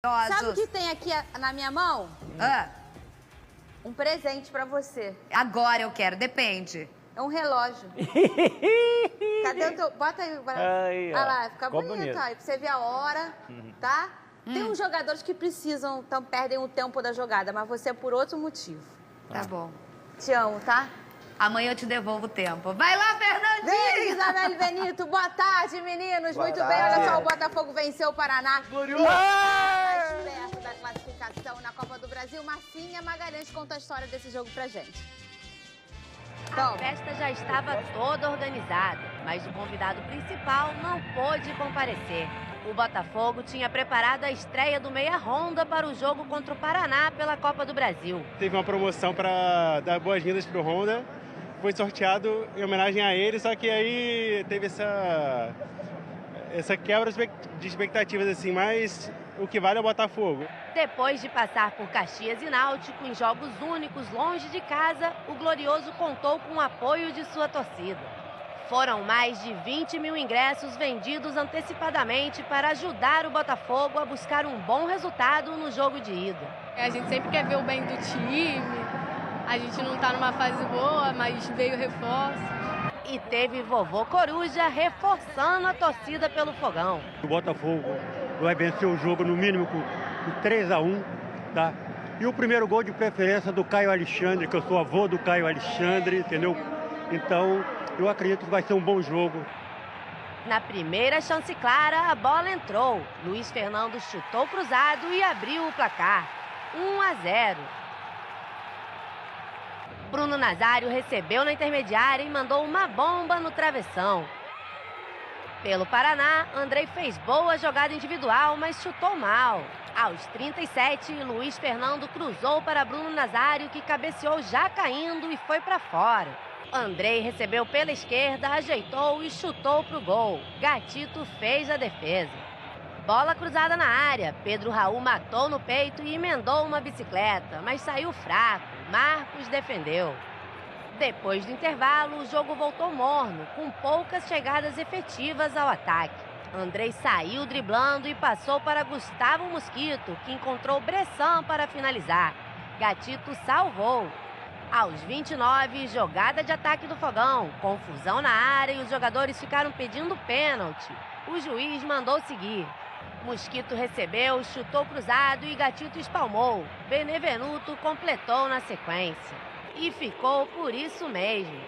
Sabe o que tem aqui na minha mão? Um presente pra você. Agora eu quero, depende. É um relógio. Cadê o teu... Bota aí. Olha lá, fica bonito aí, pra você ver a hora, tá? Tem uns jogadores que precisam, então perdem o tempo da jogada, mas você é por outro motivo. Tá bom. Te amo, tá? Amanhã eu te devolvo o tempo. Vai lá, Fernandinho! Beijo, Isabelle Benito. Boa tarde, meninos. Boa Muito tarde. bem, olha só, o Botafogo venceu o Paraná. Glorioso! Mais perto da classificação na Copa do Brasil. Marcinha Magalhães conta a história desse jogo pra gente. A festa já estava toda organizada, mas o convidado principal não pôde comparecer. O Botafogo tinha preparado a estreia do meia Honda para o jogo contra o Paraná pela Copa do Brasil. Teve uma promoção para dar boas-vindas para o Honda. Foi sorteado em homenagem a ele, só que aí teve essa quebra de expectativas, assim, mas o que vale é o Botafogo. Depois de passar por Caxias e Náutico em jogos únicos longe de casa, o Glorioso contou com o apoio de sua torcida. Foram mais de 20 mil ingressos vendidos antecipadamente para ajudar o Botafogo a buscar um bom resultado no jogo de ida. A gente sempre quer ver o bem do time, a gente não está numa fase boa, mas veio reforço. E teve vovô Coruja reforçando a torcida pelo Fogão. O Botafogo vai vencer o jogo no mínimo com 3-1, tá? E o primeiro gol de preferência do Caio Alexandre, que eu sou avô do Caio Alexandre, entendeu? Então, eu acredito que vai ser um bom jogo. Na primeira chance clara, a bola entrou. Luiz Fernando chutou cruzado e abriu o placar. 1-0. Bruno Nazário recebeu na intermediária e mandou uma bomba no travessão. Pelo Paraná, Andrei fez boa jogada individual, mas chutou mal. Aos 37, Luiz Fernando cruzou para Bruno Nazário, que cabeceou já caindo e foi para fora. Andrei recebeu pela esquerda, ajeitou e chutou para o gol. Gatito fez a defesa. Bola cruzada na área. Pedro Raul matou no peito e emendou uma bicicleta, mas saiu fraco. Marcos defendeu. Depois do intervalo, o jogo voltou morno, com poucas chegadas efetivas ao ataque. Andrei saiu driblando e passou para Gustavo Mosquito, que encontrou Bressan para finalizar. Gatito salvou. Aos 29, jogada de ataque do Fogão, confusão na área e os jogadores ficaram pedindo pênalti. O juiz mandou seguir. Mosquito recebeu, chutou cruzado e Gatito espalmou. Benevenuto completou na sequência. E ficou por isso mesmo.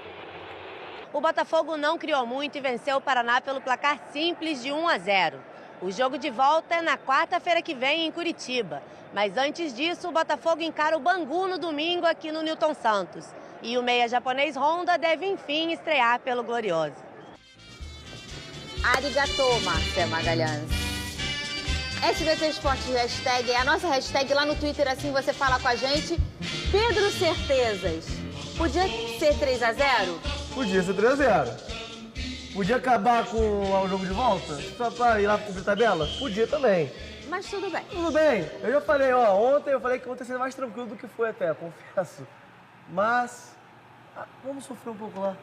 O Botafogo não criou muito e venceu o Paraná pelo placar simples de 1-0. O jogo de volta é na quarta-feira que vem em Curitiba. Mas antes disso, o Botafogo encara o Bangu no domingo aqui no Newton Santos. E o meia japonês Honda deve, enfim, estrear pelo Glorioso. Arigatô, Márcia Magalhães. SBT Esporte hashtag é a nossa hashtag lá no Twitter, assim você fala com a gente. Pedro Certezas, podia ser 3-0? Podia ser 3-0. Podia acabar com o jogo de volta? Só pra ir lá cumprir tabela? Podia também. Mas tudo bem. Tudo bem. Eu já falei, ontem eu falei que ontem seria mais tranquilo do que foi até, confesso. Mas, vamos sofrer um pouco lá.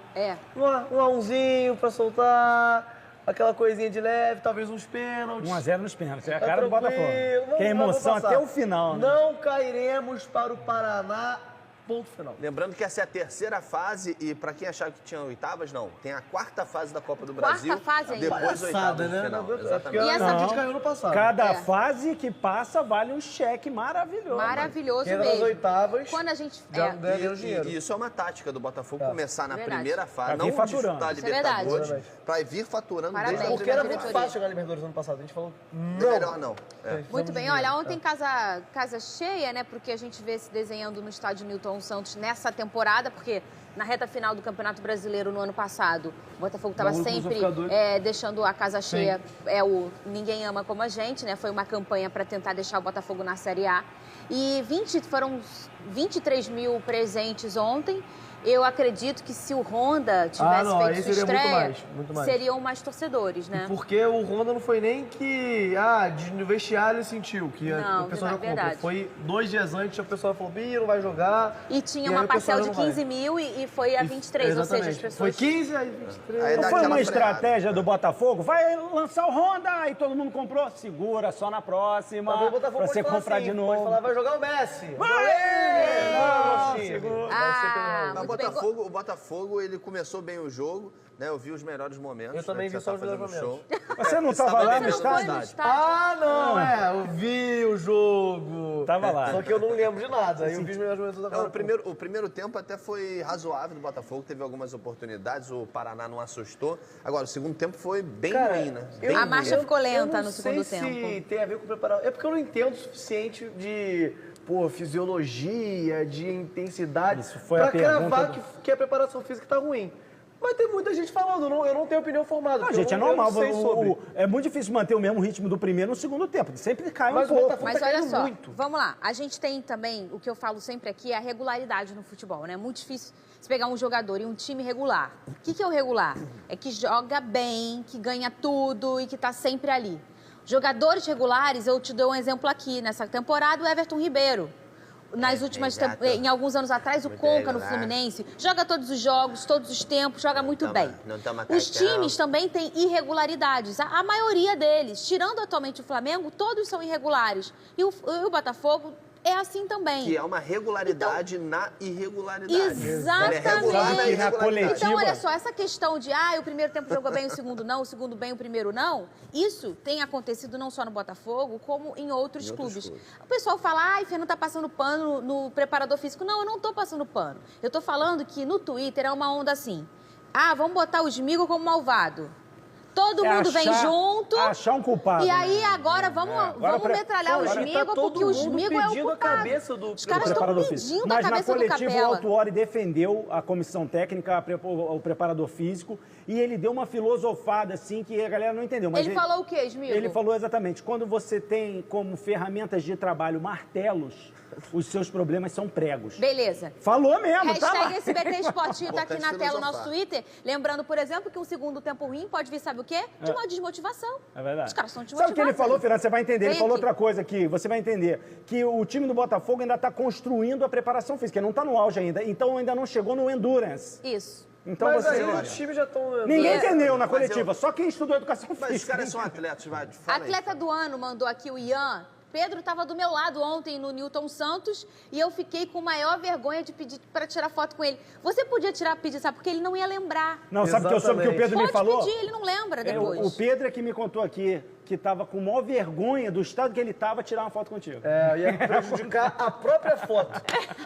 Um A1zinho pra soltar, aquela coisinha de leve, talvez uns pênaltis. 1-0 nos pênaltis, é a Tá cara do Botafogo. tranquilo. Que é emoção Vamos até o final, né? Não cairemos para o Paraná. Ponto final. Lembrando que essa é a terceira fase e para quem achava que tinha oitavas, não. Tem a quarta fase da Copa do Brasil. Quarta fase ainda. Depois oitavas né? no final. Porque Exatamente. E essa a gente caiu no passado. Cada fase que passa vale um cheque maravilhoso. Maravilhoso Quem era mesmo. nas oitavas, Quando a gente... já ganha menos dinheiro. E isso é uma tática do Botafogo, começar na Verdade. primeira fase, Pra vir não faturando. disputar a Isso é verdade. Libertadores, para vir faturando Parabéns. desde a Porque era primeira muito fase. fácil chegar na Libertadores ano passado. A gente falou, Melhor não. Muito bem, olha, ontem casa cheia, né? Porque a gente vê se desenhando no estádio Newton Santos nessa temporada, porque na reta final do Campeonato Brasileiro no ano passado, o Botafogo estava sempre deixando a casa cheia. Ninguém ama como a gente, né? Foi uma campanha para tentar deixar o Botafogo na Série A. E foram 23 mil presentes ontem. Eu acredito que se o Honda tivesse feito sua estreia, muito mais. seriam mais torcedores, né? Porque o Honda não foi nem que, no vestiário ele sentiu que o pessoal já comprou. Foi 2 dias antes, o pessoal falou, não vai jogar. E tinha uma parcela de 15 mil e foi a 23, exatamente. Ou seja, as pessoas... Foi 15, aí 23. Não foi uma estratégia do Botafogo? Vai lançar o Honda, aí todo mundo comprou. Segura, só na próxima. Mas o Botafogo pra você comprar de novo. Pode falar, vai jogar o Messi. O Botafogo, ele começou bem o jogo, né? Eu vi os melhores momentos. Eu também vi só os melhores momentos. Você não estava lá no estádio? Eu vi o jogo. Tava lá. Só que eu não lembro de nada. Aí eu vi os melhores momentos da O primeiro tempo até foi razoável do Botafogo, teve algumas oportunidades, o Paraná não assustou. Agora, o segundo tempo foi bem ruim, né? A marcha ficou lenta no segundo tempo. Eu não sei se tem a ver com o preparação. É porque eu não entendo o suficiente de... fisiologia, de intensidade, pra cravar que a preparação física tá ruim. Mas tem muita gente falando, eu não tenho opinião formada. Não, gente, é normal. É muito difícil manter o mesmo ritmo do primeiro no segundo tempo. Sempre cai um pouco. Mas olha só, vamos lá. A gente tem também, o que eu falo sempre aqui, é a regularidade no futebol, né? É muito difícil você pegar um jogador e um time regular. O que é o regular? É que joga bem, que ganha tudo e que tá sempre ali. Jogadores regulares, eu te dou um exemplo aqui. Nessa temporada, o Everton Ribeiro. Em alguns anos atrás, o Conca no Fluminense. Joga todos os jogos, todos os tempos, joga muito bem. Os times também têm irregularidades. A maioria deles, tirando atualmente o Flamengo, todos são irregulares. E o Botafogo é assim também. Que é uma regularidade na irregularidade. Exatamente. Então, olha só, essa questão de o primeiro tempo jogou bem, o segundo bem, o primeiro não, isso tem acontecido não só no Botafogo, como em outros clubes. O pessoal fala, Fernando tá passando pano no preparador físico. Não, eu não tô passando pano. Eu tô falando que no Twitter é uma onda assim. Vamos botar o Smigo como malvado. Todo mundo vem junto. Achar um culpado. E aí, agora, vamos metralhar o Smigo, porque o Smigo é o culpado. Os caras estão pedindo a cabeça do Capela. Mas na coletiva, o Autuori defendeu a comissão técnica, o preparador físico, e ele deu uma filosofada, assim, que a galera não entendeu. Mas ele falou o quê, Smigo? Ele falou exatamente, quando você tem como ferramentas de trabalho martelos, os seus problemas são pregos. Beleza. Falou mesmo, Hashtag SBT Esportivo tá aqui na tela, o nosso Twitter. Lembrando, por exemplo, que um segundo tempo ruim pode vir, sabe o quê? De uma desmotivação. É verdade. Os caras estão desmotivados. Sabe o que ele falou, Fernando? Você vai entender. Ele falou outra coisa aqui, você vai entender. Que o time do Botafogo ainda está construindo a preparação física, não está no auge ainda. Então ainda não chegou no endurance. Isso. Então mas aí os times já estão... Ninguém entendeu na coletiva, só quem estudou educação física. Mas os caras são atletas, vai. Atleta do ano mandou aqui o Ian. Pedro estava do meu lado ontem no Newton Santos e eu fiquei com maior vergonha de pedir para tirar foto com ele. Você podia pedir, sabe? Porque ele não ia lembrar. Não, sabe o que o Pedro me falou? Pode pedir, ele não lembra depois. O Pedro é que me contou aqui que estava com maior vergonha do estado que ele estava tirar uma foto contigo. Ia prejudicar a própria foto.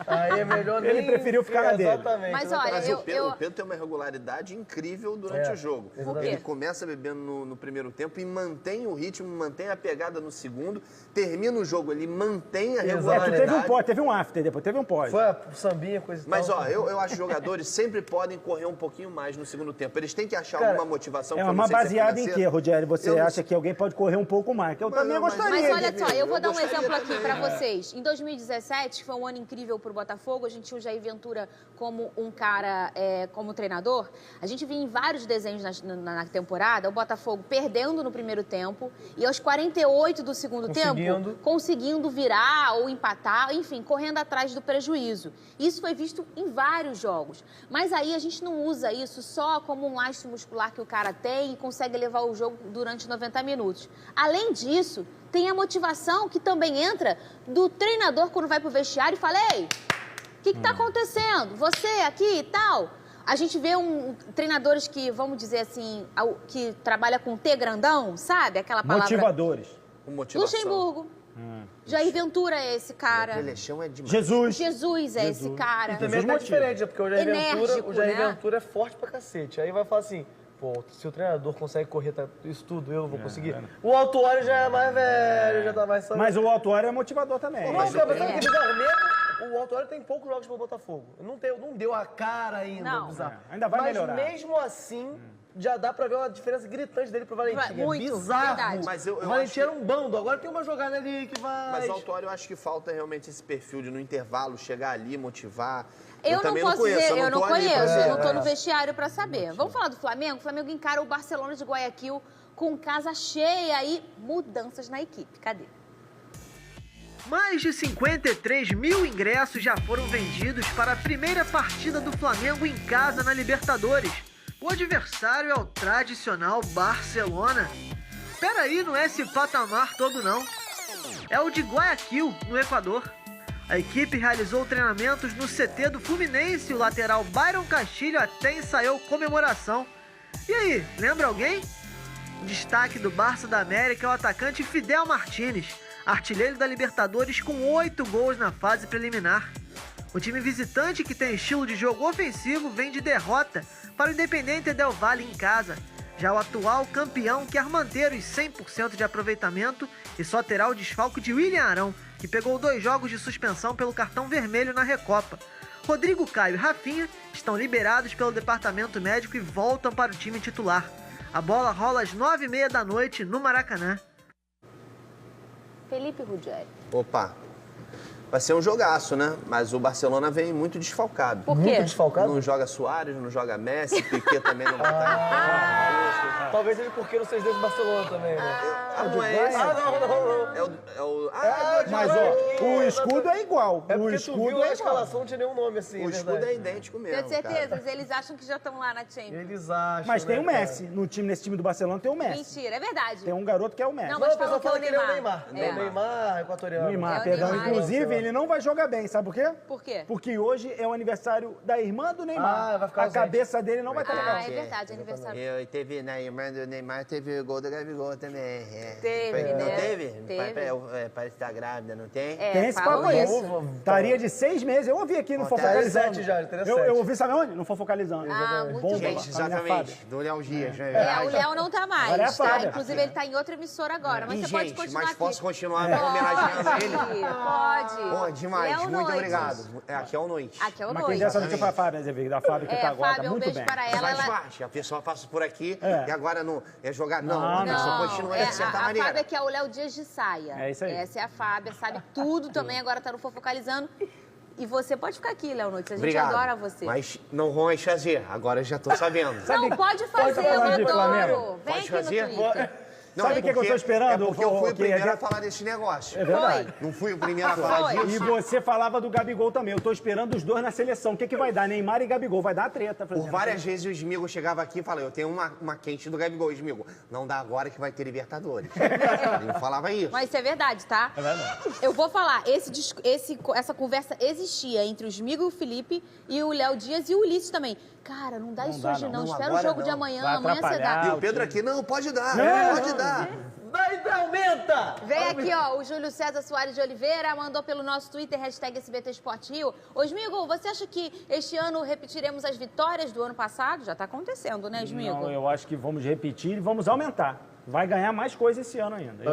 Aí é melhor nem... Ele preferiu ficar na dele. Exatamente. Mas olha, o Pedro tem uma regularidade incrível durante o jogo. Ele começa bebendo no primeiro tempo e mantém o ritmo, mantém a pegada no segundo, termina o jogo, ele mantém a regularidade. Teve um after, depois teve um pós. Foi a sambinha, coisa e tal. Mas eu acho que jogadores sempre podem correr um pouquinho mais no segundo tempo. Eles têm que achar alguma motivação. Uma baseada em quê, Rogério? Você acha que alguém pode correr um pouco mais? Que eu também gostaria. Mas olha só, eu vou dar um exemplo aqui para vocês. Em 2017, foi um ano incrível para o Botafogo. A gente tinha o Jair Ventura como um cara, como treinador. A gente viu em vários desenhos na temporada o Botafogo perdendo no primeiro tempo e aos 48 do segundo tempo conseguindo virar ou empatar, enfim, correndo atrás do prejuízo. Isso foi visto em vários jogos. Mas aí a gente não usa isso só como um lastro muscular que o cara tem e consegue levar o jogo durante 90 minutos. Além disso, tem a motivação que também entra do treinador quando vai pro vestiário e fala: ei, o que tá acontecendo? Você aqui e tal. A gente vê treinadores que, vamos dizer assim, que trabalha com T grandão, sabe? Aquela palavra... Motivadores. Luxemburgo. Jair Ventura é esse cara. Pelechão é demais. Jesus é esse cara. E também é diferente, porque o Jair Ventura é forte pra cacete. Aí vai falar assim... Pô, se o treinador consegue correr isso tudo, eu vou conseguir. O Autuori já é mais velho, já tá mais... Mas o Autuori é motivador também. O Autuori tem poucos jogos pelo Botafogo. Não deu a cara ainda. Não. Ainda vai melhorar. Mas mesmo assim, já dá pra ver uma diferença gritante dele pro Valentim. Muito, é bizarro. verdade. Mas eu o Valentim acho era um bando, agora tem uma jogada ali que vai... Mas o Autuori, eu acho que falta realmente esse perfil de, no intervalo, chegar ali, motivar. Eu não posso conheço, dizer, eu não conheço, eu não tô no É. vestiário pra saber. Vamos falar do Flamengo? O Flamengo encara o Barcelona de Guayaquil com casa cheia e mudanças na equipe. Cadê? Mais de 53 mil ingressos já foram vendidos para a primeira partida do Flamengo em casa na Libertadores. O adversário é o tradicional Barcelona. Peraí, não é esse patamar todo não. É o de Guayaquil, no Equador. A equipe realizou treinamentos no CT do Fluminense e o lateral Byron Castilho até ensaiou comemoração. E aí, lembra alguém? O destaque do Barça da América é o atacante Fidel Martínez, artilheiro da Libertadores com 8 gols na fase preliminar. O time visitante, que tem estilo de jogo ofensivo, vem de derrota para o Independiente del Valle em casa. Já o atual campeão quer manter os 100% de aproveitamento e só terá o desfalque de William Arão, que pegou 2 jogos de suspensão pelo cartão vermelho na Recopa. Rodrigo Caio e Rafinha estão liberados pelo departamento médico e voltam para o time titular. A bola rola às 9h30 da noite no Maracanã. Felipe Ruggeri. Opa, vai ser um jogaço, né? Mas o Barcelona vem muito desfalcado. Por quê? Muito desfalcado? Não joga Suárez, não joga Messi, Piqué também não vai estar. Talvez ele porque não seja desse Barcelona também, né? Não é esse. não. Mas, ó, o escudo é igual. É O porque tu escudo viu a é igual. escalação, não tinha nenhum nome assim, O escudo é idêntico mesmo, Tenho certeza, cara. eles acham que já estão lá na Champions. Eles acham, Mas tem né, o Messi. Nesse time do Barcelona tem o Messi. Mentira, é verdade. Tem um garoto que é o Messi. Não, Não, mas o pessoal falam fala que ele é o Neymar. É. O Neymar equatoriano. Neymar, É o perdão. Neymar. Inclusive, ele não vai jogar bem, sabe por quê? Por quê? Porque hoje é o aniversário da irmã do Neymar. Ah, vai ficar a ausente. cabeça dele não vai estar legal. Ah, é verdade, aniversário. Eu teve na irmã do Neymar, teve o gol do Gabigol também. Teve, Não né? teve? Teve. Parece estar grávida, não tem? Tem esse falam papo aí. isso. Estaria de 6 meses. Eu ouvi aqui no Fofocalizando. interessante já, interessante. Eu ouvi, sabe onde? No Fofocalizando. Ah, muito Bomba, bem. com a minha Exatamente, Fábia. do Léo Dias, né? É, o Léo não tá mais, Agora é a tá? Fábia. Inclusive, ele tá em outra emissora agora, mas E, você pode gente, continuar mas aqui. posso continuar homenageando ele? Pode. Pô, demais, Léo muito Noites. obrigado. Aqui é o Noite. Aqui é o Mas quem Noite. der essa notícia foi a Fábia Azevedo, da Fábia que tá agora, Fábia, tá um muito beijo bem. para ela. Faz parte, a pessoa passa por aqui É. e agora não é jogar, não. Não, A pessoa não. continua É, de certa a maneira. Fábia que é o Léo Dias de saia. É isso aí. Essa é a Fábia, sabe tudo também, agora tá no Fofocalizando. E você pode ficar aqui, Léo Noites, a gente Obrigado. adora você. Mas não vão fazer, agora eu já tô sabendo. Não, pode fazer, eu falar de adoro. Flamengo? Vem Pode aqui fazer? no Twitter. Não, Sabe o que eu tô esperando? É porque eu fui o Que primeiro é- a falar desse negócio. É verdade. Não fui o primeiro a falar Foi. E disso. você falava do Gabigol também. Eu tô esperando os dois na seleção. O que vai dar? Neymar e Gabigol. Vai dar a treta. Por várias vezes o Smigo chegava aqui e falava, eu tenho uma quente do Gabigol, Smigo. Não dá agora que vai ter Libertadores. Ele falava isso. Mas isso é verdade, tá? É verdade. Eu vou falar, essa conversa existia entre o Smigo e o Felipe e o Léo Dias e o Ulisses também. Cara, não dá isso dá, hoje não. não. Não, Espera o agora jogo de não. amanhã, Vai amanhã você atrapalhar. dá. E o Pedro aqui, não, pode dar, pode dar. Daí aumenta! Vem aqui, ó, o Júlio César Soares de Oliveira mandou pelo nosso Twitter, hashtag SBT Sport Rio. Ô, Smigo, você acha que este ano repetiremos as vitórias do ano passado? Já tá acontecendo, né, Smigo? Não, eu acho que vamos repetir e vamos aumentar. Vai ganhar mais coisa esse ano ainda.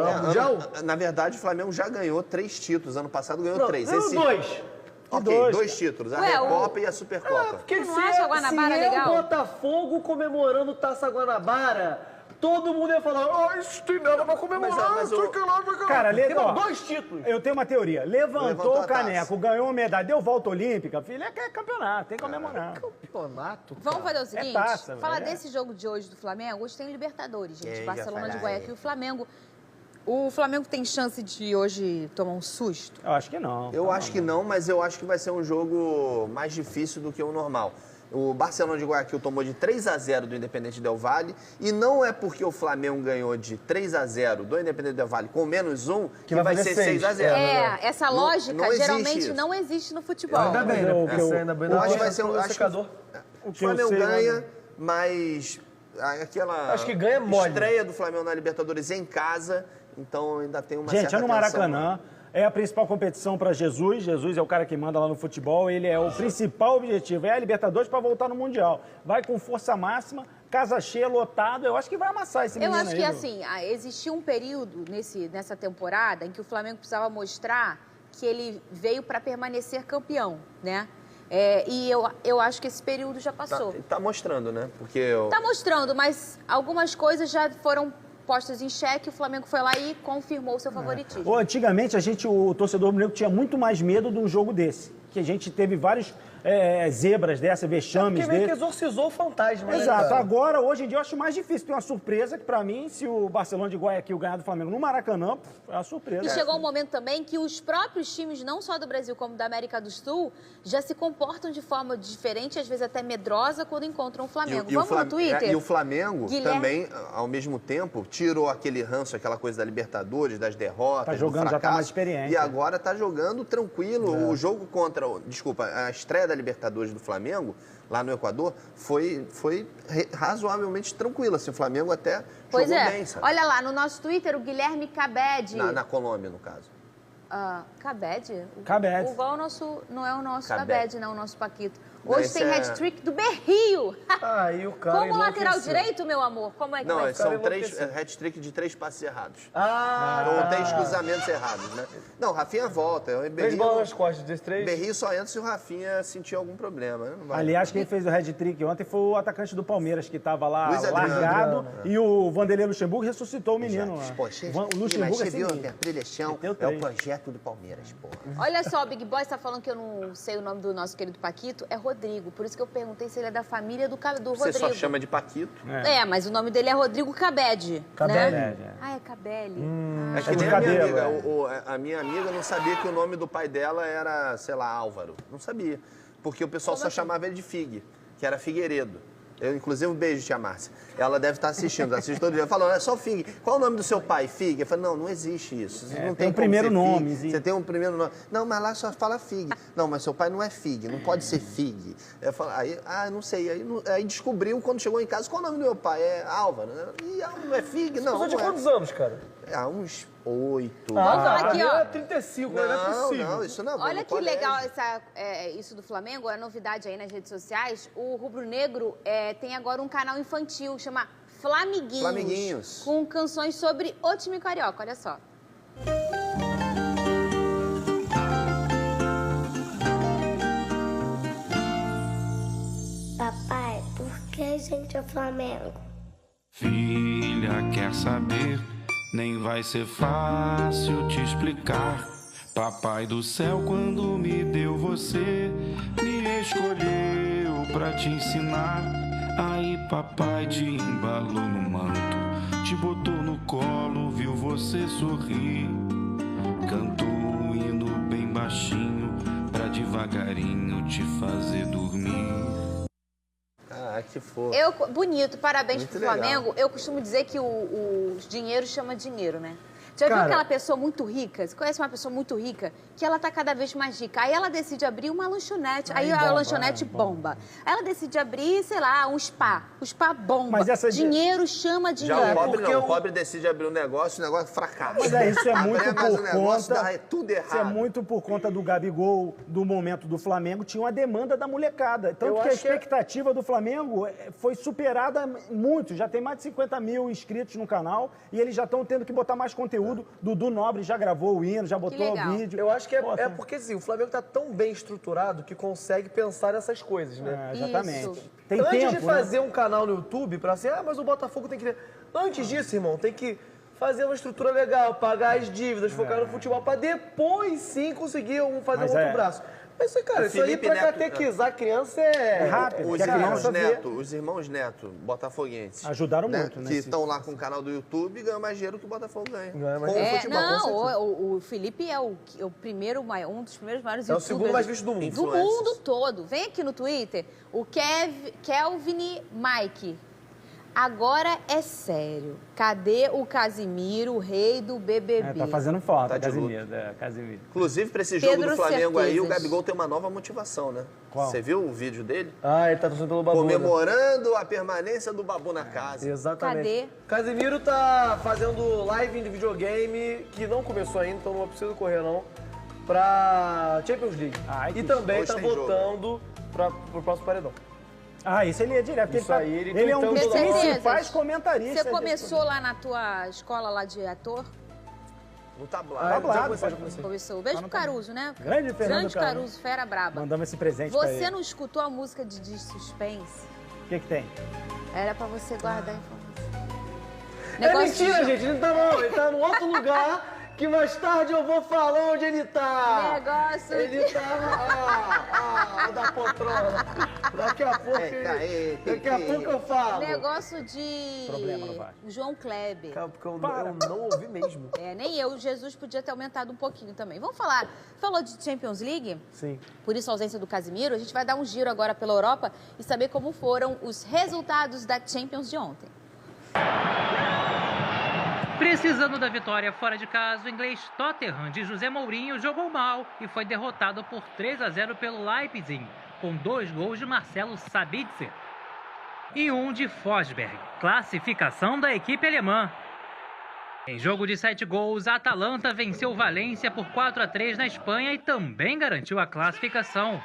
Na verdade, o Flamengo já ganhou 3 títulos. Ano passado ganhou 3. Não, 2. Ok, 2 títulos. A Ué, Recopa e a Supercopa. Porque não acha a Guanabara se legal? o Botafogo comemorando Taça Guanabara, todo mundo ia falar, isso tem nada pra comemorar, Mas, sei que lá, sei que lá. Cara, Temos ó, 2 títulos. Eu tenho uma teoria. Levantou Levantou o a taça. caneco, ganhou uma medalha, deu volta olímpica, filho, é campeonato, tem que comemorar. Campeonato. Vamos fazer o seguinte? taça, Fala velho, desse jogo de hoje do Flamengo. Hoje tem Libertadores, gente. Já Barcelona de falar, Guayaquil e Flamengo. O Flamengo tem chance de hoje tomar um susto? Eu acho que não. Eu acho que não, mas eu acho que vai ser um jogo mais difícil do que o normal. O Barcelona de Guayaquil tomou de 3-0 do Independiente del Valle e não é porque o Flamengo ganhou de 3-0 do Independiente del Valle com -1 que vai ser 6-0. Essa lógica não existe geralmente isso. não existe no futebol. Ainda bem, né? Ainda bem, Eu acho que vai ser um secador. O Flamengo ganha, mas aquela Acho que ganha mole. estreia do Flamengo na Libertadores em casa, então ainda tem uma Gente, certa é no tensão. Maracanã. É a principal competição para Jesus. Jesus é o cara que manda lá no futebol. Ele é o principal objetivo. É a Libertadores para voltar no Mundial. Vai com força máxima, casa cheia, lotado. Eu acho que vai amassar esse menino Eu acho que, aí, assim, existiu um período nessa temporada em que o Flamengo precisava mostrar que ele veio para permanecer campeão, né? E eu acho que esse período já passou. Tá mostrando, né? Tá mostrando, mas algumas coisas já foram postas em xeque, o Flamengo foi lá e confirmou o seu favoritismo. Antigamente, o torcedor rubro-negro tinha muito mais medo de um jogo desse. Que a gente teve vários zebras dessa, vexames porque meio que exorcizou o fantasma, Exato. Né, agora, hoje em dia, eu acho mais difícil. Tem uma surpresa que, pra mim, se o Barcelona de Guayaquil ganhar do Flamengo no Maracanã, é uma surpresa. E chegou um momento também que os próprios times, não só do Brasil como da América do Sul, já se comportam de forma diferente, às vezes até medrosa, quando encontram o Flamengo. Vamos no Twitter? E o Flamengo também, ao mesmo tempo, tirou aquele ranço, aquela coisa da Libertadores, das derrotas, tá jogando, do fracasso, já tá mais experiente. E agora tá jogando tranquilo. O jogo contra... Desculpa, a estreia da Libertadores do Flamengo, lá no Equador, foi razoavelmente tranquila. Assim, o Flamengo até jogou bem, sabe? Olha lá, no nosso Twitter, o Guilherme Cabed. Na Colômbia, no caso. Cabed? Cabed. Não é o nosso Cabed, não, o nosso Paquito. Hoje tem hat-trick do Berrio. E o cara como lateral direito, meu amor? Como é que vai ser? São hat-trick de 3 passes errados. Ou 3 cruzamentos errados, né? Não, o Rafinha volta. 3 bolas nas costas, desses 3. Berrio só entra se o Rafinha sentir algum problema. Aliás, quem fez o hat-trick ontem foi o atacante do Palmeiras, que estava lá largado. E o Vanderlei Luxemburgo ressuscitou o menino lá. O Luxemburgo você viu a trilha chão? É o projeto do Palmeiras, porra. Olha só, o Big Boy está falando que eu não sei o nome do nosso querido Paquito. É Rodrigo, por isso que eu perguntei se ele é da família do Rodrigo. Você só chama de Paquito? Mas o nome dele é Rodrigo Cabed. Cabed. Né? É Cabelli. É que nem a minha amiga não sabia que o nome do pai dela era, sei lá, Álvaro. Não sabia. Porque o pessoal só chamava ele de Fig, que era Figueiredo. Inclusive, um beijo, tia Márcia. Ela deve estar assistindo, assiste todo dia. Falando, é só Fig. Qual o nome do seu pai? Fig? Eu falei, não existe isso. Você não tem um primeiro nome. Você tem um primeiro nome. Não, mas lá só fala Fig. Não, mas seu pai não é Fig, não pode ser Fig. Eu falei, não sei. Aí descobriu, quando chegou em casa, qual o nome do meu pai? É Álvaro. E Álvaro não é Fig? Não. Você de quantos anos, cara? Uns 8. Aqui, ó. 35, não é possível. Não, isso não é bom. Olha que legal isso do Flamengo, a novidade aí nas redes sociais. O Rubro Negro tem agora um canal infantil, chama Flamiguinhos. Com canções sobre o time carioca, olha só. Papai, por que a gente é Flamengo? Filha, quer saber? Nem vai ser fácil te explicar. Papai do céu, quando me deu você, me escolheu pra te ensinar. Aí papai te embalou no manto, te botou no colo, viu você sorrir. Cantou um hino bem baixinho, pra devagarinho te fazer dormir. Que fofo. Bonito, parabéns muito pro Flamengo. Legal. Eu costumo dizer que o dinheiro chama dinheiro, né? Já viu aquela pessoa muito rica? Você conhece uma pessoa muito rica? Que ela tá cada vez mais rica. Aí ela decide abrir uma lanchonete. Aí a lanchonete bomba. Aí ela decide abrir, sei lá, um spa. O spa bomba. Mas dinheiro chama dinheiro. Já o pobre não. O pobre decide abrir um negócio, o negócio fracassa. Mas isso é muito por conta... Dá tudo errado. Isso é muito por conta do Gabigol, do momento do Flamengo. Tinha uma demanda da molecada. Tanto que a expectativa do Flamengo foi superada muito. Já tem mais de 50 mil inscritos no canal. E eles já estão tendo que botar mais conteúdo. Dudu Nobre já gravou o hino, já botou o vídeo. Eu acho que é porque assim, o Flamengo tá tão bem estruturado que consegue pensar nessas coisas, né? Exatamente. Tem antes tempo, de fazer um canal no YouTube pra assim, mas o Botafogo tem que... Antes disso, irmão, tem que fazer uma estrutura legal, pagar as dívidas, focar no futebol, pra depois sim conseguir fazer um outro braço. Mas, cara, isso aí pra catequizar a criança é rápido. Os irmãos Neto, botafoguenses. Ajudaram muito, né? Que estão lá com o canal do YouTube e ganham mais dinheiro que o Botafogo ganha. O Felipe é um dos primeiros maiores youtubers. É o segundo mais visto do mundo. Do mundo todo. Vem aqui no Twitter, o Kelvin Mike. Agora é sério. Cadê o Casimiro, o rei do BBB? Tá fazendo falta, Casimiro. Casimiro. Inclusive, pra esse jogo do Flamengo aí, o Gabigol tem uma nova motivação, né? Qual? Você viu o vídeo dele? Ele tá torcendo pelo Babu. Comemorando a permanência do Babu na casa. Exatamente. Cadê? Casimiro tá fazendo live de videogame, que não começou ainda, então não precisa correr não, pra Champions League. E também tá votando pro próximo paredão. Isso ele é direto. Isso aí, ele é um dos principais comentaristas. Você começou lá na tua escola lá de ator? No tablado. Começou. Beijo pro Caruso, né? Grande Fernando Caruso, fera braba. Mandamos esse presente pra ele. Você não escutou a música de suspense? O que tem? Era pra você guardar a informação. É mentira, gente. Ele tá não. Ele tá num outro lugar que mais tarde eu vou falar onde ele tá. Negócio ele tá da poltrona. Daqui a pouco eu falo. Negócio de problema no VAR. João Kleber. Porque eu não ouvi mesmo. Nem eu. Jesus podia ter aumentado um pouquinho também. Vamos falar. Falou de Champions League? Sim. Por isso a ausência do Casemiro. A gente vai dar um giro agora pela Europa e saber como foram os resultados da Champions de ontem. Precisando da vitória fora de casa, o inglês Tottenham de José Mourinho jogou mal e foi derrotado por 3-0 pelo Leipzig, com 2 gols de Marcelo Sabitzer e 1 de Forsberg, classificação da equipe alemã. Em jogo de 7 gols, a Atalanta venceu o Valência por 4-3 na Espanha e também garantiu a classificação.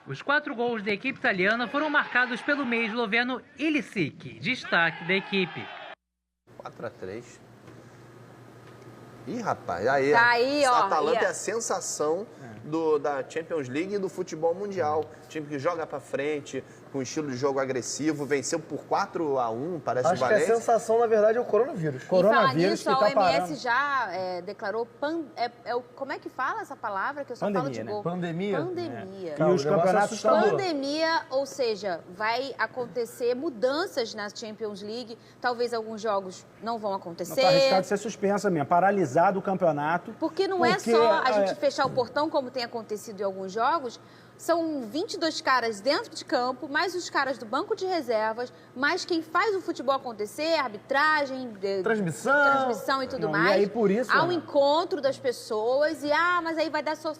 Os 4 gols da equipe italiana foram marcados pelo meio esloveno Ilicic, destaque da equipe. 4-3. Ih, rapaz, aí, tá aí, ó. A Atalanta é a sensação da Champions League e do futebol mundial. Time que joga pra frente, com estilo de jogo agressivo, venceu por 4-1, parece o Valência. Acho que a sensação, na verdade, é o coronavírus. Coronavírus, a OMS já declarou... como é que fala essa palavra? Que eu só falo de gol. Pandemia? Pandemia. E os campeonatos Pandemia, ou seja, vai acontecer mudanças na Champions League. Talvez alguns jogos não vão acontecer. Está arriscado de ser suspensa mesmo, paralisado o campeonato. Porque não é só a gente fechar o portão, como tem acontecido em alguns jogos. São 22 caras dentro de campo, mais os caras do banco de reservas, mais quem faz o futebol acontecer, arbitragem, transmissão e tudo mais. E aí, por isso, há um encontro das pessoas e, mas aí vai dar só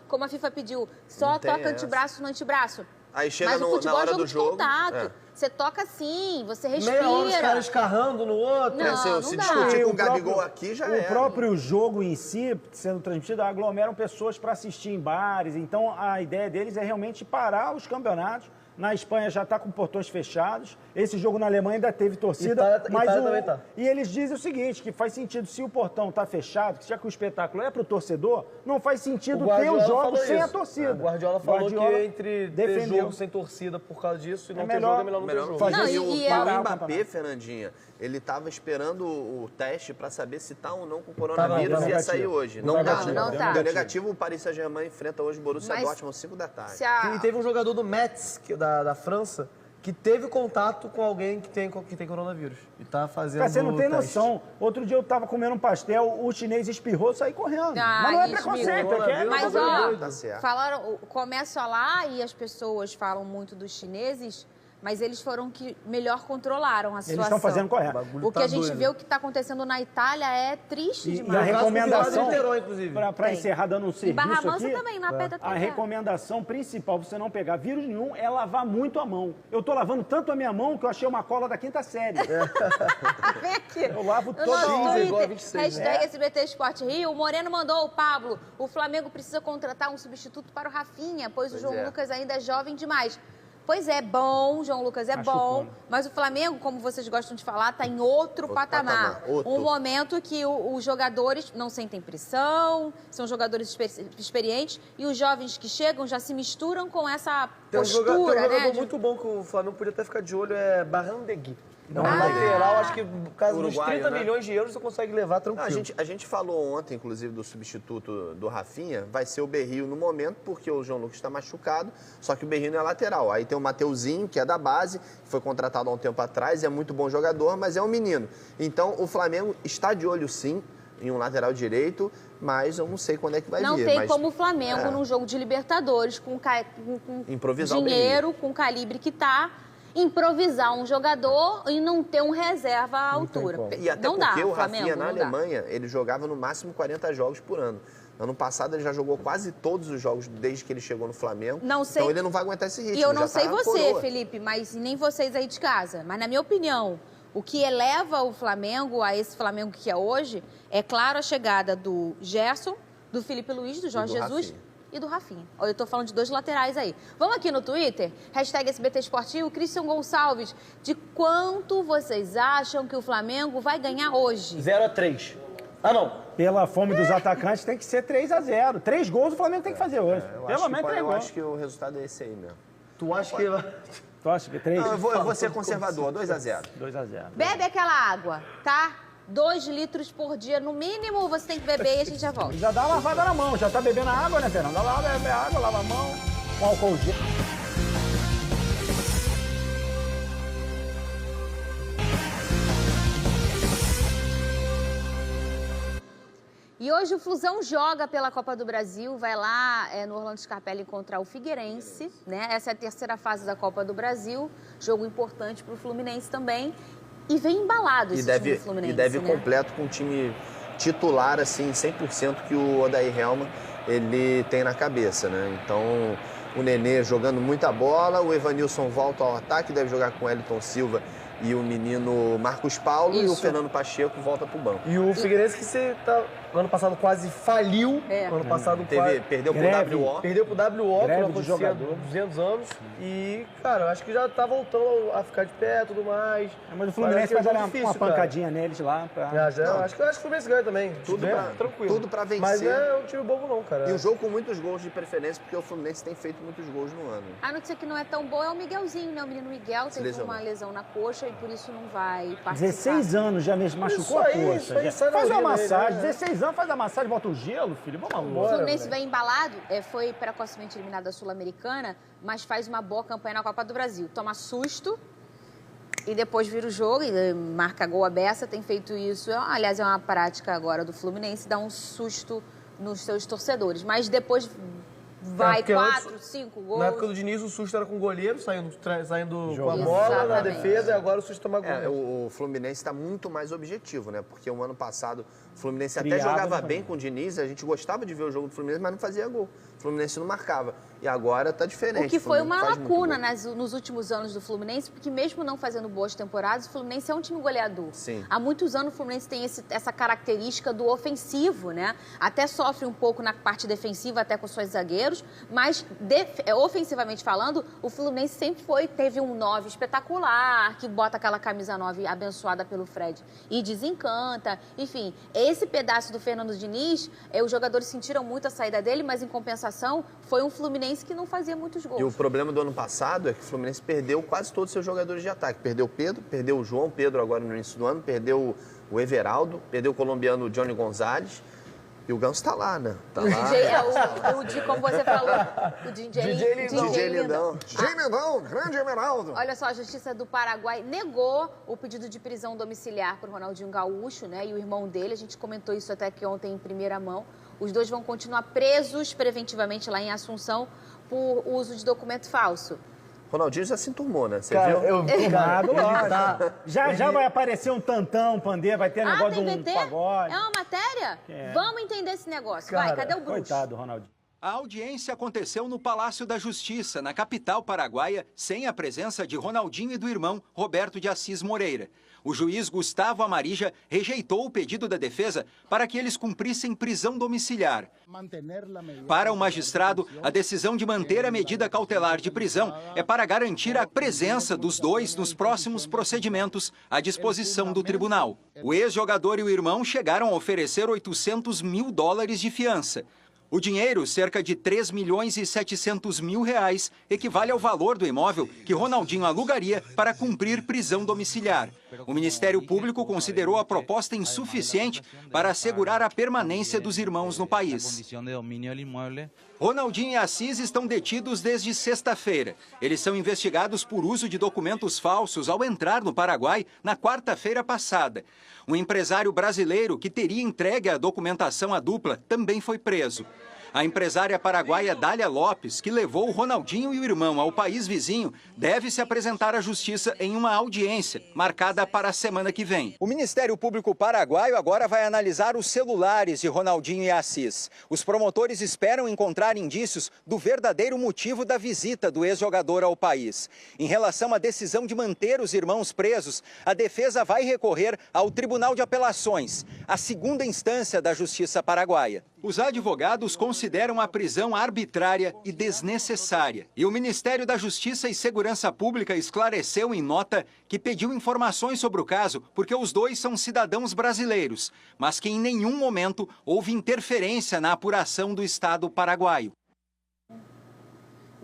como a FIFA pediu, só toca antebraço no antebraço. Aí chega Mas o futebol na hora é jogo do jogo. De contato. Você toca assim, você respira. Meia hora os caras escarrando no outro. Se discutir com o Gabigol aqui, já é. O próprio jogo em si, sendo transmitido, aglomeram pessoas para assistir em bares. Então, a ideia deles é realmente parar os campeonatos. Na Espanha já está com portões fechados. Esse jogo na Alemanha ainda teve torcida. E eles dizem o seguinte, que faz sentido, se o portão está fechado, já que o espetáculo é para o torcedor, não faz sentido ter os jogos sem a torcida. O Guardiola falou que entre ter jogo sem torcida por causa disso e não ter jogo, é melhor não ter jogo. O Mbappé, Fernandinha, ele estava esperando o teste para saber se está ou não com coronavírus e ia sair hoje. Não tá. Deu negativo, o Paris Saint-Germain enfrenta hoje o Borussia Dortmund às 5 da tarde. E teve um jogador do Metz, da França, que teve contato com alguém que tem coronavírus. E tá fazendo você não tem noção. Outro dia eu tava comendo um pastel, o chinês espirrou e saí correndo. Mas não é preconceito, falaram, começa lá e as pessoas falam muito dos chineses, mas eles foram que melhor controlaram a situação. Eles estão fazendo correto. O que a gente vê, o que está acontecendo na Itália é triste demais. E a recomendação, para encerrar dando um serviço Barra Mansa aqui, também, na pedra a recomendação principal para você não pegar vírus nenhum é lavar muito a mão. Eu tô lavando tanto a minha mão que eu achei uma cola da 5ª série. Vem aqui. Eu lavo toda igual a 26. Hashtag SBT Esporte Rio. O Moreno mandou o Pablo. O Flamengo precisa contratar um substituto para o Rafinha, pois o João Lucas ainda é jovem demais. Pois é, bom, João Lucas, bom, mas o Flamengo, como vocês gostam de falar, está em outro patamar. Um momento que os jogadores não sentem pressão, são jogadores experientes e os jovens que chegam já se misturam com essa postura, tem um jogador né? muito bom que o Flamengo podia até ficar de olho, é Barrandegui. Lateral, acho que por causa dos 30 milhões de euros você consegue levar tranquilo. A gente falou ontem, inclusive, do substituto do Rafinha, vai ser o Berrio no momento, porque o João Lucas está machucado, só que o Berrio não é lateral. Aí tem o Mateuzinho, que é da base, que foi contratado há um tempo atrás, é muito bom jogador, mas é um menino. Então, o Flamengo está de olho, sim, em um lateral direito, mas eu não sei quando é que vai vir. Não tem como o Flamengo, num jogo de Libertadores, com dinheiro, com o calibre que está, improvisar um jogador e não ter um reserva à altura. E até porque o Rafinha, na Alemanha, ele jogava no máximo 40 jogos por ano. Ano passado ele já jogou quase todos os jogos desde que ele chegou no Flamengo. Não sei. Então ele não vai aguentar esse ritmo. E eu não sei você, Felipe, mas nem vocês aí de casa. Mas na minha opinião, o que eleva o Flamengo a esse Flamengo que é hoje, é claro a chegada do Gerson, do Felipe Luiz, do Jorge Jesus e do Rafinha. Eu estou falando de 2 laterais aí. Vamos aqui no Twitter, hashtag SBT Esportivo, Christian Gonçalves. De quanto vocês acham que o Flamengo vai ganhar hoje? 0-3. não. Pela fome dos atacantes, tem que ser 3-0. 3 gols o Flamengo tem que fazer hoje. Pelo menos 3 gols. Eu acho que o resultado é esse aí mesmo. Tu acha que... Tu acha que 3? Não, eu vou ser conservador, 2-0. 2-0. Bebe aquela água, tá? 2 litros por dia, no mínimo, você tem que beber e a gente já volta. Já dá uma lavada na mão, já tá bebendo água, né, Fernando? Bebe água, lava a mão, com álcool gel. E hoje o Flusão joga pela Copa do Brasil, vai lá no Orlando Scarpelli encontrar o Figueirense, né? Essa é a terceira fase da Copa do Brasil, jogo importante para o Fluminense também. E vem embalado esse time do Fluminense, E deve né? completo com o time titular, assim, 100% que o Odair Helman, ele tem na cabeça, né? Então, o Nenê jogando muita bola, o Evanilson volta ao ataque, deve jogar com o Elton Silva e o menino Marcos Paulo, e o Fernando Pacheco volta pro banco. E o Figueirense que ano passado quase faliu, ano passado perdeu pro WO. Perdeu pro WO, que não acontecia há jogador. 200 anos. E, cara, eu acho que já tá voltando a ficar de pé e tudo mais. Mas o Fluminense vai dar uma pancadinha neles lá. Acho que o Fluminense ganha também. Tranquilo. Tudo pra vencer. Mas não é um time bobo não, cara. E um jogo com muitos gols de preferência, porque o Fluminense tem feito muitos gols no ano. A notícia que não é tão boa é o Miguelzinho, né? O menino Miguel teve uma lesão na coxa e por isso não vai participar. 16 anos já machucou a coxa. Faz uma massagem, 16 anos, faz a massagem, bota o gelo, filho. Vamos embora. O Fluminense vem embalado, foi precocemente eliminado da Sul-Americana, mas faz uma boa campanha na Copa do Brasil. Toma susto e depois vira o jogo e marca gol à beça, tem feito isso. Aliás, é uma prática agora do Fluminense, dá um susto nos seus torcedores. Mas depois vai 4, 5 gols. Na época do Diniz, o susto era com o goleiro, saindo com a bola na defesa, e agora o susto toma gol. O Fluminense está muito mais objetivo, né? Porque o ano passado o Fluminense até jogava bem com o Diniz, a gente gostava de ver o jogo do Fluminense, mas não fazia gol. O Fluminense não marcava. E agora tá diferente. O que foi uma lacuna nos últimos anos do Fluminense, porque mesmo não fazendo boas temporadas, o Fluminense é um time goleador. Sim. Há muitos anos o Fluminense tem essa característica do ofensivo, né? Até sofre um pouco na parte defensiva, até com seus zagueiros, mas ofensivamente falando, o Fluminense sempre teve um 9 espetacular, que bota aquela camisa 9 abençoada pelo Fred e desencanta. Enfim, esse pedaço do Fernando Diniz, os jogadores sentiram muito a saída dele, mas em compensação foi um Fluminense que não fazia muitos gols. E o problema do ano passado é que o Fluminense perdeu quase todos os seus jogadores de ataque. Perdeu o Pedro, perdeu o João Pedro agora no início do ano, perdeu o Everaldo, perdeu o colombiano Johnny Gonzalez. E o Ganso tá lá, né? Tá lá. Como você falou, o DJ Lindão. DJ Lindão, grande Everaldo. Olha só, a Justiça do Paraguai negou o pedido de prisão domiciliar por Ronaldinho Gaúcho, né? E o irmão dele, a gente comentou isso até aqui ontem em primeira mão. Os dois vão continuar presos preventivamente lá em Assunção por uso de documento falso. Ronaldinho já se enturmou, né? Você viu? Já vai aparecer um tantão, um pandeiro, vai ter negócio de um pagode. É uma matéria? Vamos entender esse negócio. Vai, cadê o bruxo? Coitado, Ronaldinho. A audiência aconteceu no Palácio da Justiça, na capital paraguaia, sem a presença de Ronaldinho e do irmão Roberto de Assis Moreira. O juiz Gustavo Amarija rejeitou o pedido da defesa para que eles cumprissem prisão domiciliar. Para o magistrado, a decisão de manter a medida cautelar de prisão é para garantir a presença dos dois nos próximos procedimentos à disposição do tribunal. O ex-jogador e o irmão chegaram a oferecer $800 mil de fiança. O dinheiro, cerca de 3 milhões e 700 mil reais, equivale ao valor do imóvel que Ronaldinho alugaria para cumprir prisão domiciliar. O Ministério Público considerou a proposta insuficiente para assegurar a permanência dos irmãos no país. Ronaldinho e Assis estão detidos desde sexta-feira. Eles são investigados por uso de documentos falsos ao entrar no Paraguai na quarta-feira passada. Um empresário brasileiro que teria entregue a documentação à dupla também foi preso. A empresária paraguaia Dália Lopes, que levou o Ronaldinho e o irmão ao país vizinho, deve se apresentar à justiça em uma audiência marcada para a semana que vem. O Ministério Público paraguaio agora vai analisar os celulares de Ronaldinho e Assis. Os promotores esperam encontrar indícios do verdadeiro motivo da visita do ex-jogador ao país. Em relação à decisão de manter os irmãos presos, a defesa vai recorrer ao Tribunal de Apelações, a segunda instância da Justiça paraguaia. Os advogados consideram consideram a prisão arbitrária e desnecessária. E o Ministério da Justiça e Segurança Pública esclareceu em nota que pediu informações sobre o caso porque os dois são cidadãos brasileiros, mas que em nenhum momento houve interferência na apuração do Estado paraguaio.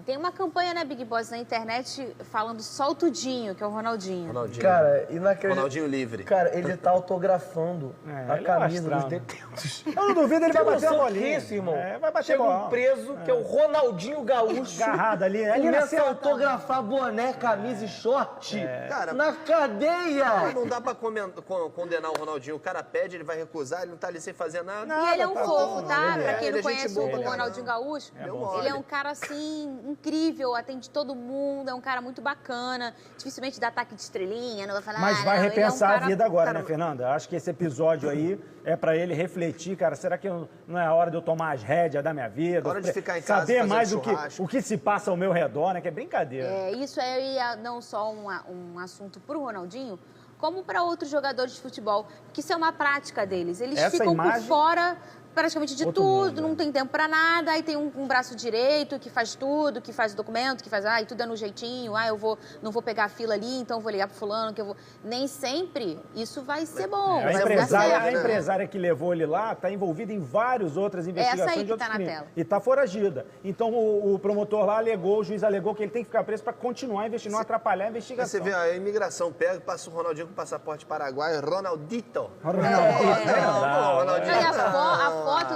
Tem uma campanha, né, Big Boss, na internet falando só o tudinho, que é o Ronaldinho. Cara, inacreditável. Ronaldinho livre. Cara, ele tá autografando a camisa dos detentos. Eu não duvido, ele vai bater a bolinha. Isso, irmão. Vai bater Chega bola. um preso, que é o Ronaldinho Gaúcho. Agarrado ali. Começa a autografar boné, camisa e short. Cara, na cadeia. Não dá pra condenar o Ronaldinho. O cara pede, ele vai recusar, ele não tá ali sem fazer nada. E ele é um fofo, tá? Pra quem não conhece boa, o Ronaldinho Gaúcho, ele é um cara, assim, incrível, atende todo mundo, é um cara muito bacana, dificilmente dá ataque de estrelinha, não vai falar... Mas vai repensar a vida agora, cara... né, Fernanda? Acho que esse episódio aí é pra ele refletir, cara, será que não é a hora de eu tomar as rédeas da minha vida? Hora de ficar em casa, saber mais churrasco. o que se passa ao meu redor, né? Que é brincadeira. Isso é não só um assunto pro Ronaldinho, como para outros jogadores de futebol, que isso é uma prática deles. Eles ficam por fora praticamente de tudo, não tem tempo para nada, aí tem um braço direito que faz tudo, que faz o documento, que faz, e tudo é no jeitinho, não vou pegar a fila ali, então eu vou ligar pro fulano, que eu vou... Nem sempre isso vai ser bom, a empresária que levou ele lá está envolvida em várias outras investigações essa aí de outros tá na crimes. tela. E está foragida. Então o promotor lá o juiz alegou que ele tem que ficar preso para continuar investindo, não atrapalhar a investigação. Você vê, a imigração pega, passa o Ronaldinho com passaporte paraguaio, Ronaldito. A foto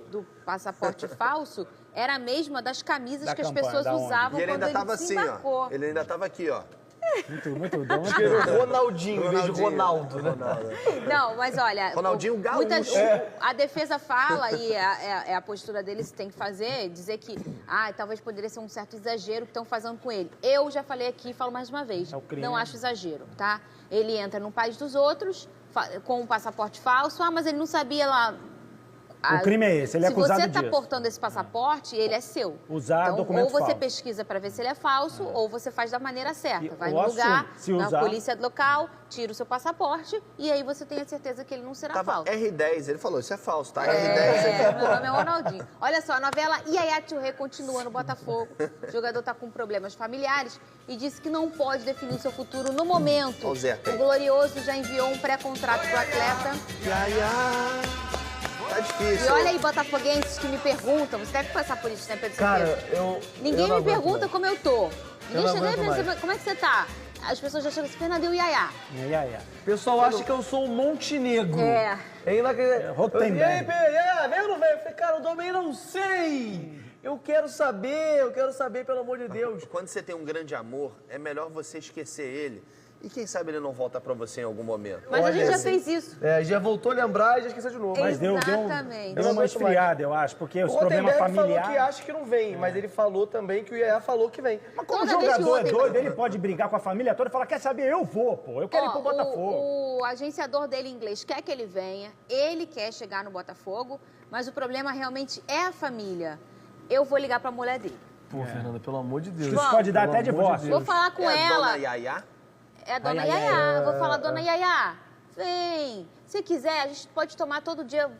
do passaporte falso era a mesma das camisas que as pessoas usavam quando ele se embarcou. Ele ainda estava aqui, ó. Muito bom. Ronaldinho, em vez de Ronaldo, né? Não, mas olha... Ronaldinho Gaúcho. A defesa fala, e a postura deles tem que fazer, dizer que talvez poderia ser um certo exagero que estão fazendo com ele. Eu já falei aqui e falo mais uma vez, não acho exagero, tá? Ele entra no país dos outros com um passaporte falso, mas ele não sabia lá... O crime é esse, ele é acusado disso. Se você está portando esse passaporte, ele é seu. Usar então, documento ou você falso. pesquisa para ver se ele é falso, ou você faz da maneira certa. Vai no ou lugar, assume. na polícia local, tira o seu passaporte, e aí você tem a certeza que ele não será falso. R10, ele falou, isso é falso, tá? R10. Meu nome é Ronaldinho. Olha só, a novela Yaya Touré continua no Botafogo. O jogador está com problemas familiares e disse que não pode definir o seu futuro no momento. O Glorioso já enviou um pré-contrato para o atleta. Tá difícil. E olha aí, botafoguenses que me perguntam, você deve passar por isso, né, Pedro? Cara, Ninguém me pergunta como eu tô. Ninguém chega e pensa, como é que você tá? As pessoas já chegam assim, Fernando, e o Yaya? O pessoal acha que eu sou um Montenegro. É inacreditável. E aí, vem ou não vem? Eu falei, cara, eu também não sei. Eu quero saber, pelo amor de Deus. Quando você tem um grande amor, é melhor você esquecer ele. E quem sabe ele não volta pra você em algum momento. Mas a gente já fez isso. Já voltou a lembrar e já esqueceu de novo. Mas deu uma esfriada, eu acho, porque os problemas familiares... falou que acha que não vem, mas ele falou também que o Yaya falou que vem. Mas como o jogador é doido, ele pode brigar com a família toda e falar, quer saber, eu vou, pô, eu quero ir pro Botafogo. O agenciador dele em inglês quer que ele venha, ele quer chegar no Botafogo, mas o problema realmente é a família. Eu vou ligar pra mulher dele. Pô, Fernanda, pelo amor de Deus. Isso pode dar até divórcio. Vou falar com ela. Dona Yaya? É a Dona Yaya. Vou falar, Dona Yaya, vem. Se quiser, a gente pode tomar todo dia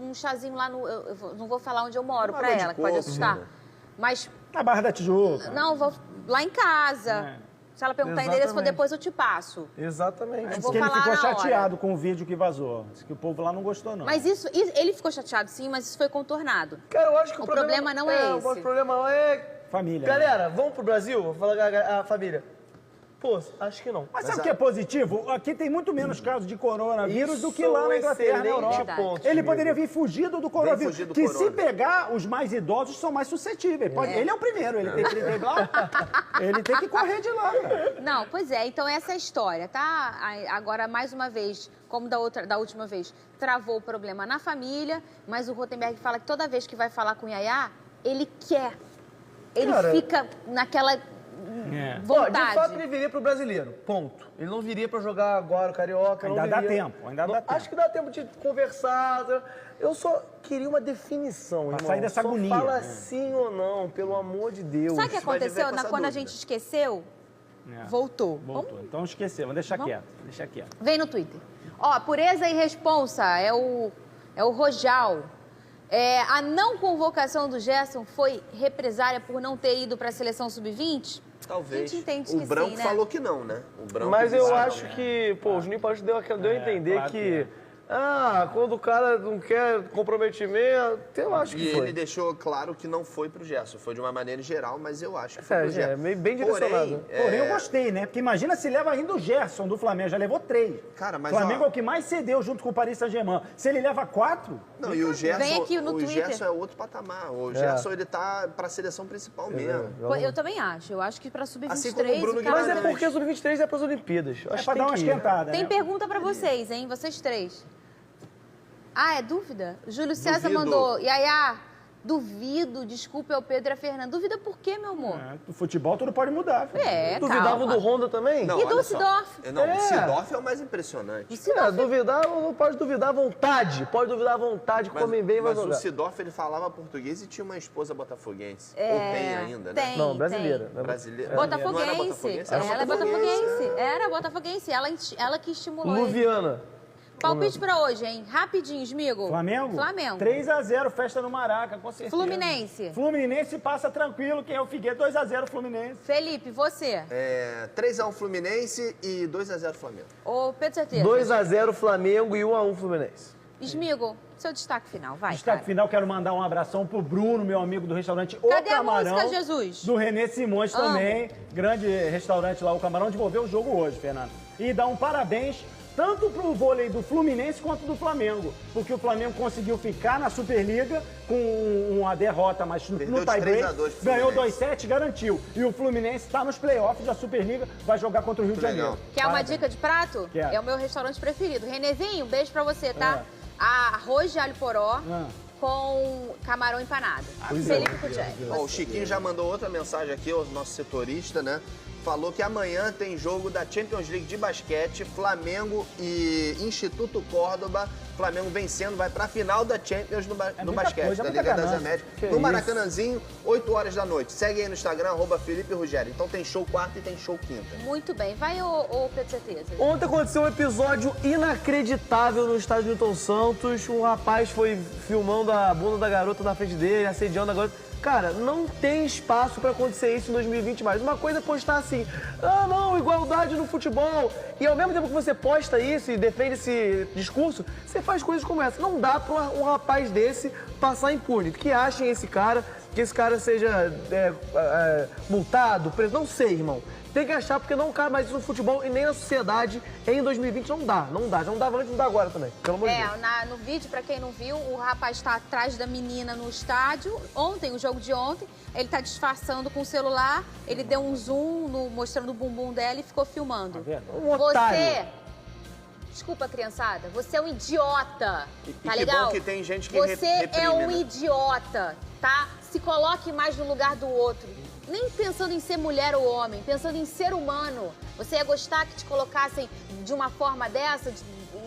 um chazinho lá no... Eu não vou falar onde eu moro pra ela, que pode assustar. Mas... Na Barra da Tijuca. Não, vou lá em casa. Se ela perguntar endereço, depois eu te passo. Exatamente. Eu vou ele falar ficou na chateado hora. com o vídeo que vazou. Diz que o povo lá não gostou, não. Mas ele ficou chateado, sim, mas isso foi contornado. Cara, eu acho que o problema não é esse. O problema é... Família. Galera, vamos pro Brasil? Vou falar a família. Pô, acho que não. Mas sabe o que é positivo? Aqui tem muito menos casos de coronavírus do que lá na Inglaterra, na Europa. Ele poderia vir fugido do coronavírus. Se pegar, os mais idosos são mais suscetíveis. Ele é o primeiro, ele tem que ele tem que correr de lá. Cara. Não, pois é, então essa é a história, tá? Agora, mais uma vez, como da última vez, travou o problema na família, mas o Rothenberg fala que toda vez que vai falar com o Yaya, ele quer. Ele fica naquela... vontade. De fato, ele viria pro brasileiro, ponto. Ele não viria pra jogar agora o Carioca. Ainda dá tempo. Acho que dá tempo de conversar. Eu só queria uma definição, irmão. Sair dessa agonia. Fala sim ou não, pelo amor de Deus. Sabe o que aconteceu? Quando a gente esqueceu, voltou. Então esqueceu, vamos deixar quieto. Vem no Twitter. Pureza e responsa, é o Rojal. A não convocação do Gerson foi represária por não ter ido para a seleção sub-20? Talvez. A gente entende o que Branco sim, né? falou que não, né? O Branco Mas eu acho que, pô, o Juninho Paulista deu a entender claro que... quando o cara não quer comprometimento, eu acho que foi. E ele deixou claro que não foi pro Gerson, foi de uma maneira geral, mas eu acho que foi pro Gerson. Bem direcionado. Porém, eu gostei, né? Porque imagina se leva ainda o Gerson do Flamengo, já levou 3. Cara, mas Flamengo é o que mais cedeu junto com o Paris Saint-Germain. Se ele leva 4... Não, e o Gerson, Vem aqui no Twitter. Gerson é outro patamar. O Gerson, ele tá pra seleção principal mesmo. Eu também acho. Eu acho que pra sub-23... Assim como o Bruno Mas é porque a sub-23 é pras Olimpíadas. É pra dar uma esquentada, Tem né? pergunta pra vocês, hein? Vocês 3. É dúvida? O Júlio César Duvido. mandou. Yaya, duvido, desculpa, é o Pedro e a Fernanda. Duvida por quê, meu amor? No futebol tudo pode mudar. Filho. Duvidavam do Honda também? Não, E do olha só. Sidorf? Não, o Sidorf é o mais impressionante. Duvidar, não pode duvidar à vontade. Pode duvidar à vontade, comem bem, vai Mas jogar. o Sidorf, ele falava português e tinha uma esposa botafoguense. Ou tem ainda, né? Tem, Não, brasileira. tem. Brasileira. Botafoguense. Não era botafoguense? Ela é botafoguense. Era botafoguense. Ela que estimulou ele. Luviana. Palpite pra hoje, hein? Rapidinho, Smigo. Flamengo? Flamengo. 3-0, festa no Maraca, com certeza. Fluminense. Fluminense passa tranquilo, quem é o Figueiredo, 2-0 Fluminense. Felipe, você. 3x1 Fluminense e 2x0 Flamengo. Ô, Pedro Certeza. 2x0 Flamengo e 1x1 Fluminense. Smigo, seu destaque final, vai, Destaque cara. final, quero mandar um abração pro Bruno, meu amigo do restaurante O Cadê Camarão. a música, Jesus? Do Renê Simões também, grande restaurante lá, O Camarão, de ver o jogo hoje, Fernando. E dar um parabéns tanto pro vôlei do Fluminense quanto do Flamengo, porque o Flamengo conseguiu ficar na Superliga com uma derrota, mas no tie-break ganhou 2-7, garantiu. E o Fluminense está nos playoffs da Superliga, vai jogar contra o Rio de Janeiro. Quer uma dica de prato? Quero. É o meu restaurante preferido. Renezinho, beijo pra você, tá? Arroz de alho poró com camarão empanado. Felipe Gutierrez. O Chiquinho já mandou outra mensagem aqui, o nosso setorista, né? Falou que amanhã tem jogo da Champions League de basquete, Flamengo e Instituto Córdoba. Flamengo vencendo, vai pra final da Champions no basquete, da Liga das Américas. No Maracanãzinho, 8 horas da noite. Segue aí no Instagram, @Felipe Rugério. Então tem show quarta e tem show quinta. Muito bem. Vai, ô Pedro Certeza. Ontem aconteceu um episódio inacreditável no estádio Newton Santos. Um rapaz foi filmando a bunda da garota na frente dele, assediando a garota. Cara, não tem espaço pra acontecer isso em 2020 mais. Uma coisa é postar assim, não, igualdade no futebol. E ao mesmo tempo que você posta isso e defende esse discurso, você faz coisas como essa. Não dá pra um rapaz desse passar impune. Que achem esse cara, que esse cara seja multado, preso, não sei, irmão. Tem que achar, porque não cabe mais isso no futebol e nem na sociedade. Em 2020 não dá. Já não dava antes, não dá agora também. Pelo amor de Deus. No vídeo, pra quem não viu, o rapaz tá atrás da menina no estádio. Ontem, o jogo de ontem, ele tá disfarçando com o celular. Ele deu um zoom mostrando o bumbum dela e ficou filmando. Um otário. Desculpa, criançada. Você é um idiota, tá que legal? bom que tem gente que Você reprime, é um né? idiota, tá? Se coloque mais no lugar do outro. Nem pensando em ser mulher ou homem, pensando em ser humano. Você ia gostar que te colocassem de uma forma dessa,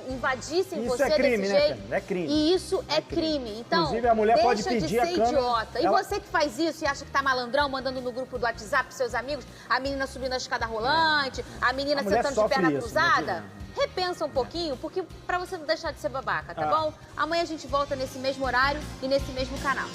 invadissem Isso você é crime, desse né, jeito? Fernanda? É crime. E isso é crime. Então, inclusive, a mulher pode deixa pedir de a ser câmera, idiota. E ela- você que faz isso e acha que tá malandrão, mandando no grupo do WhatsApp pros seus amigos, a menina subindo a escada rolante, a menina A mulher sentando de sofre perna isso, cruzada. imagina. Repensa um pouquinho, porque pra você não deixar de ser babaca, tá bom? Amanhã a gente volta nesse mesmo horário e nesse mesmo canal.